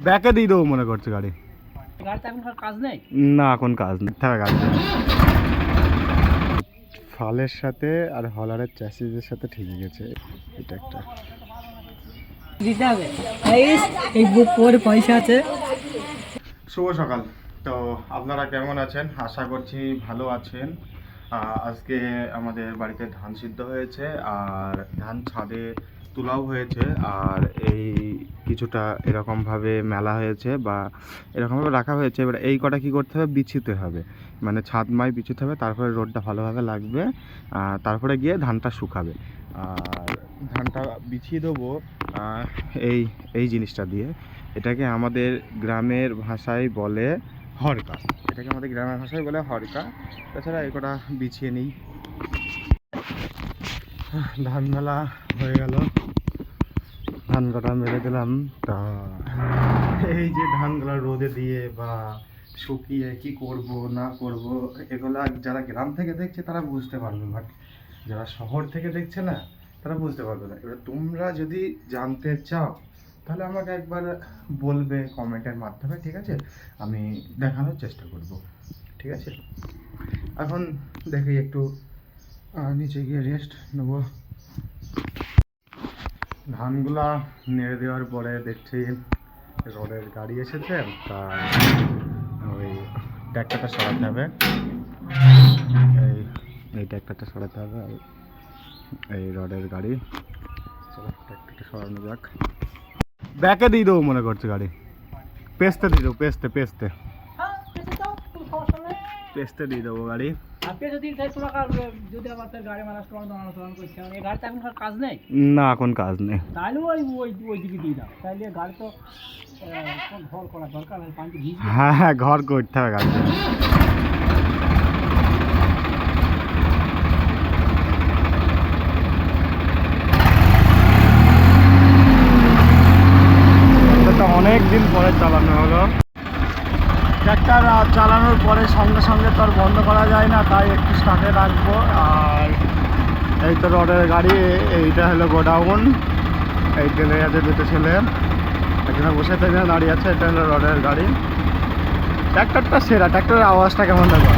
ব্যাকে দিয়ে দেবো মনে করছে গাড়ি। গাড়িতে এখন কাজ নেই না, এখন কাজ নেই, থাকা গাড়ি ফালের সাথে আর হলারের চ্যাসিসের সাথে ঠিকই গেছে। এটা একটা দিতে হবে, এই বুক করে পয়সা আছে। শুভ সকাল। তো আপনারা কেমন আছেন? আশা করছি ভালো আছেন। আজকে আমাদের বাড়িতে ধান সিদ্ধ হয়েছে আর ধান ছাদে তোলাও হয়েছে, আর এই কিছুটা এরকমভাবে মেলা হয়েছে বা এরকমভাবে রাখা হয়েছে। এবার এই কটা কী করতে হবে, বিছিতে হবে, মানে ছাদ মাই বিছিতে হবে, তারপরে রোদটা ভালোভাবে লাগবে, তারপরে গিয়ে ধানটা শুকাবে। আর ধানটা বিছিয়ে দেবো এই এই জিনিসটা দিয়ে। এটাকে আমাদের গ্রামের ভাষায় বলে হরকা। এটাকে আমাদের গ্রামের ভাষায় বলে হরকা। তাছাড়া এই কটা বিছিয়ে নিই। ধান মেলা হয়ে গেল, ধান কটা মেরে দিলাম। তা এই যে ধানগুলো রোদে দিয়ে বা শুকিয়ে কি করব না করব, এগুলা যারা গ্রাম থেকে দেখছে তারা বুঝতে পারবে, বাট যারা শহর থেকে দেখছে না তারা বুঝতে পারবে না। এবার তোমরা যদি জানতে চাও তাহলে আমাকে একবার বলবে কমেন্টের মাধ্যমে, ঠিক আছে? আমি দেখানোর চেষ্টা করব, ঠিক আছে? এখন দেখি একটু নিচে গিয়ে রেস্ট নেব। ধানগুলা নেড়ে দেওয়ার পরে দেখছি রোডের গাড়ি এসেছে, তা ওই ট্র্যাক্টরটা সরাতে হবে, এই ট্র্যাক্টরটা সরাতে হবে, এই রোডের গাড়ি। চলো ট্র্যাক্টরটা সরানো যাক। ব্যাকে দিয়ে দেবো মনে করছে গাড়ি, পেস্তে দিয়ে দেবো, পেস্তে দিয়ে দেবো গাড়ি। না, এখন কাজ নেই। হ্যাঁ হ্যাঁ, ঘর করতে হবে গাড়ি। অনেক দিন পরে চালানো হলো ট্র্যাক্টর। চালানোর পরে সঙ্গে সঙ্গে তো আর বন্ধ করা যায় না, তাই একটু স্টার্টে রাখবো। আর এই তো রডের গাড়ি, এইটা হলো গোডাউন। এই তেলে আছে দুটো ছেলে, এখানে বসে থেকে দাঁড়িয়ে আছে। এটা হলো রডের গাড়ি। ট্র্যাক্টরটা সেরা, ট্র্যাক্টরের আওয়াজটা কেমন লাগবে?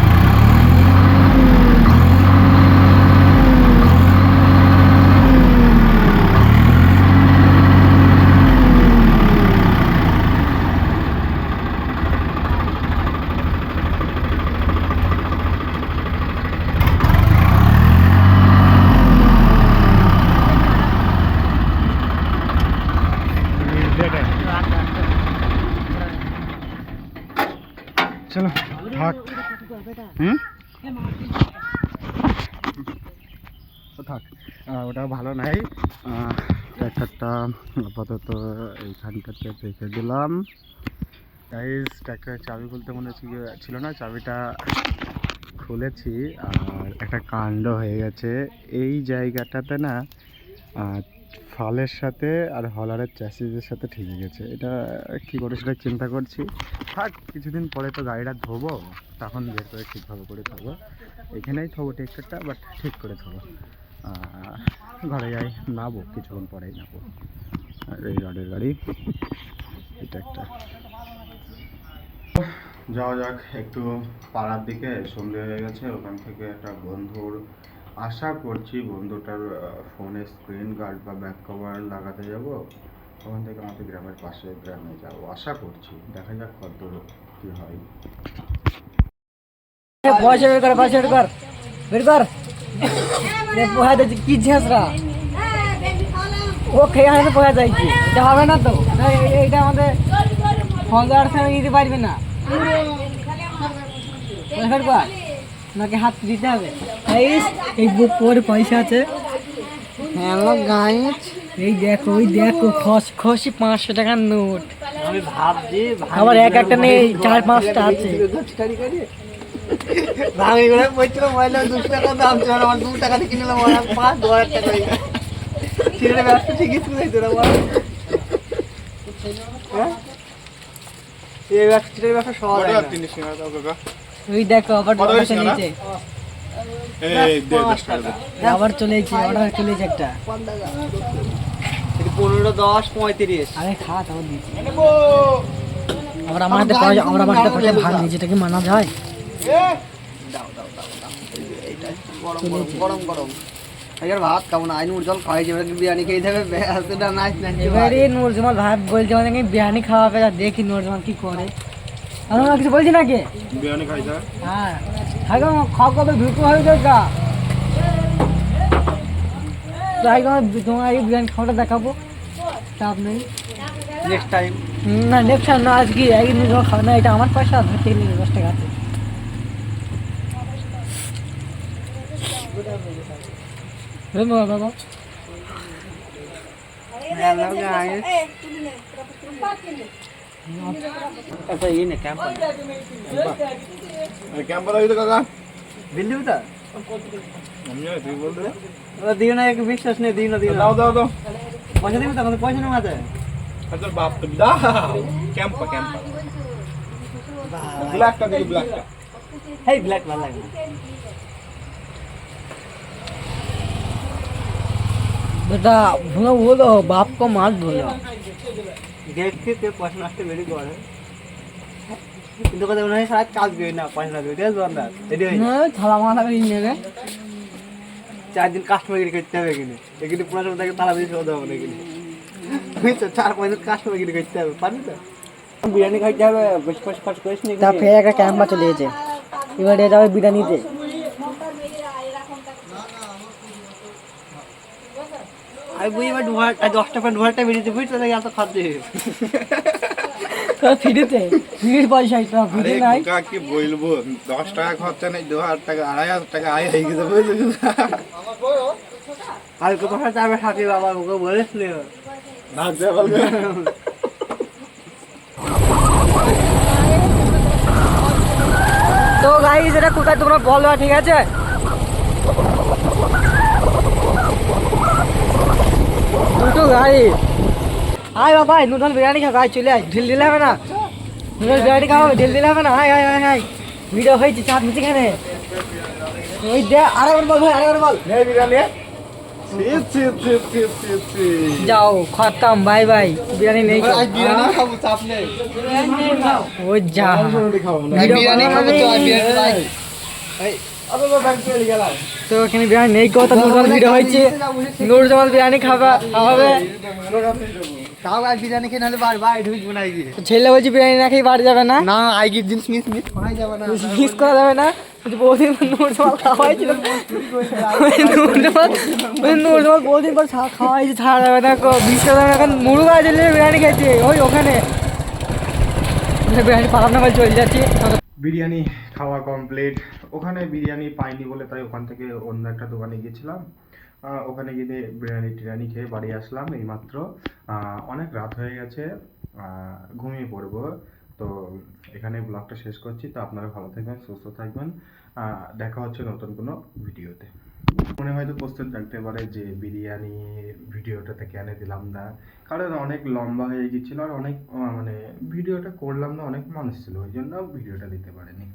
চলো থাক। থাক, ওটা ভালো নাই। ট্র্যাক্টরটা আপাতত এইখানটাতে রেখে দিলাম। গাইস, ট্র্যাক্টরের চাবি খুলতে মনে ছিল না, চাবিটা খুলেছি আর একটা কাণ্ড হয়ে গেছে। এই জায়গাটাতে না ফালের সাথে আর হলারের চ্যাসিসের সাথে ঠিকই গেছে। এটা কী করে সেটা চিন্তা করছি। থাক, কিছুদিন পরে তো গাড়িটা ধোবো, তখন বের করে ঠিকভাবে করে থবো। এখানেই থবো ট্র্যাক্টরটা, বাট ঠিক করে থবো। ঘরে যাই, নাবো কিছুক্ষণ পরেই নাবো। আর এই রডের গাড়ি, এটা একটা। যাওয়া যাক একটু পাড়ার দিকে, সন্ধে হয়ে গেছে। ওখান থেকে একটা বন্ধুর, আশা করছি বন্ধুটার ফোনে স্ক্রিন গার্ড বা ব্যাক কভার লাগাতে যাব। ওখান থেকে আমাদের গ্রামের পাশে গ্রামে যাবো আশা করছি, দেখা যাক কত কী হয়। পয়সা বের কর, পয়সা বের কর, বের কর। পোহা দিচ্ছি কি ঝেঁচড়া, ও খেয়ে আনতে পোহা যাইছি। এটা হবে না তো, এইটা আমাদের ফলদার সঙ্গে দিতে পারবে না। নাকি হাত দিতে হবে। এই বুক করে পয়সা আছে। হ্যালো গাইস, এই দেখো, ওই দেখো খসখসি 500 টাকার নোট। আমি ভাবছি আবার একটা নেই, 4-5টা আছে। ভাঙি করে বলছিল ময়লা 200 টাকা দাম ছিল, আমার 2 টাকা দিয়ে কিনলাম, 5-1000 টাকা। ছেলেটা ব্যবসা ঠিকই শুনে তোরা বল, হ্যাঁ এই ব্যবসা সহজ হয় না। ওই দেখো আবার নিচে আবার চলেছি, অর্ডার চলেছে একটা 15, 10, 35। আরে খা তাও দিচ্ছি। ওরা আমার হাতে পয়সা ভাগ নিয়েছে, এটা কি মানা যায়? গরম গরম ভাত খাবো না, নুর জল খাওয়াই যাবে, বিরিয়ানি খেয়ে যাবে। এবারে নুরজামাল ভাই বলছে আমাকে বিরিয়ানি খাওয়াবে, আর দেখি নুরজামাল কি করে। আমরা কিছু বলছি নাকি? বিরিয়ানি খাইছে? হ্যাঁ খাওয়া কবে ঢুকু হয়ে যাবে। তাই তোমার এই বিরিয়ানি খাওয়াটা দেখাবো, চাপ নেই। নেক্সট টাইম না নেক্সট টাইম না, আজকে একদিন তোমার খাওয়া না, এটা আমার পয়সা ধরতে গেলে 10 টাকা আছে। বাবা अच्छा ये ना कैंप ক্যাম্পার আইতো কাকা दिल्ली में था আমি তুই বল দে अरे दियो ना एक विश्वास नहीं दियो ना দাও দাও দাও पैसा नहीं बता मतलब पैसा नहीं आता है তোর বাপ তো দাও ক্যাম্পা ব্ল্যাকটা দিকে ব্ল্যাকটা है ब्लैक वाला है बेटा भूलो बोलो बाप को मत भूलो। देख के ते पैसा नष्ट मेरी को है কিন্তু কথা মনে হয় সারা কাজ করে না পয়সা লাগে দেশ বন্ধ এডি হয় না থালা মাথা করে নেবে 4 दिन কাস্টমার গিরি করতে হবে কিনে এখানে পুরো সময় থেকে তালা বেশি হতে হবে না কিনে তুই তো 4-5 দিন কাস্টমার গিরি করতে হবে পারবি তো বিরিয়ানি খাইতে হবে বেশ খরচ করিস নি তা ফের একটা ক্যাম্পা চলে গেছে, এবারে যাবে বিরিয়ানিতে। আমি বুঝি বা 10 টাকা 2 বেরিয়ে যাবে তো এত খাদ্য ফ্রিতে ফ্রির পয়সা এটা ফ্রি নাই। কি বলবো 10 টাকা খরচা নেই 2000 টাকা 2500 টাকা আয় হয়ে গেছে বুঝলি আর কত টাকা যাবে সাথে বাবা ওকে বলিস নি ভাগতে বলবে তো গাইস এটা কোথায় তোমরা বলো, ঠিক আছে? দুটো গাড়ি আয় বাবা, নুডল বিরিয়ানি খাও, গাই চলে আয়, ঢিল দিলে হবে না? নুডল বিরিয়ানি খাও, ঢিল দিলে হবে না? High high high high video হয়েছে, চাপ নিচে কেনে ওই দে, আরেকবার বল ভাই, আরেকবার বল। নে বিরিয়ানি যাও খতম, বাই বাই, বিরিয়ানি নেই। বিরিয়ানি খাবো চাপ নেই ও যা বিরিয়ানি খাবো তো বিরিয়ানি এই তো এখানে বিরিয়ানি নেই, কত নুডল ভিডিও হয়েছে, নুডল বিরিয়ানি খাবে। তাও আর বিরিয়ানি খেয়ে নাহলে বারবার ঢুকবো না গিয়ে ছেলে বলছি বিরিয়ানি না খেয়ে বাড়ি যাবে না, না আইগির জিনিস মিস করাই যাবে না মিস করা যাবে না। বহুদিন নুডল খাওয়া হয়েছিল, নুডল বহুদিন পর খাওয়া হয়েছে, ছাড়া যাবে না, মিস করা যাবে না। এখন মুরগা জেলে বিরিয়ানি খেয়েছি ওই ওখানে, বিরিয়ানি পালাম না বলে চলে যাচ্ছি। বিরিয়ানি খাওয়া কমপ্লিট। ওখানে বিরিয়ানি পাইনি বলে তাই ওখান থেকে অন্য একটা দোকানে গিয়েছিলাম, ওখানে গিয়ে বিরিয়ানি টিরিয়ানি খেয়ে বাড়ি আসলাম এইমাত্র। অনেক রাত হয়ে গেছে, ঘুমিয়ে পড়বো। তো এখানে ব্লগটা শেষ করছি। তো আপনারা ভালো থাকবেন, সুস্থ থাকবেন, দেখা হচ্ছে নতুন কোনো ভিডিওতে। মনে হয়তো প্রশ্ন থাকতে পারে যে বিরিয়ানি ভিডিওটাতে কেন দিলাম না, কারণ অনেক লম্বা হয়ে গেছিলো আর অনেক মানে ভিডিওটা করলাম না, অনেক মানুষ ছিল, ওই জন্য ভিডিওটা দিতে পারেনি।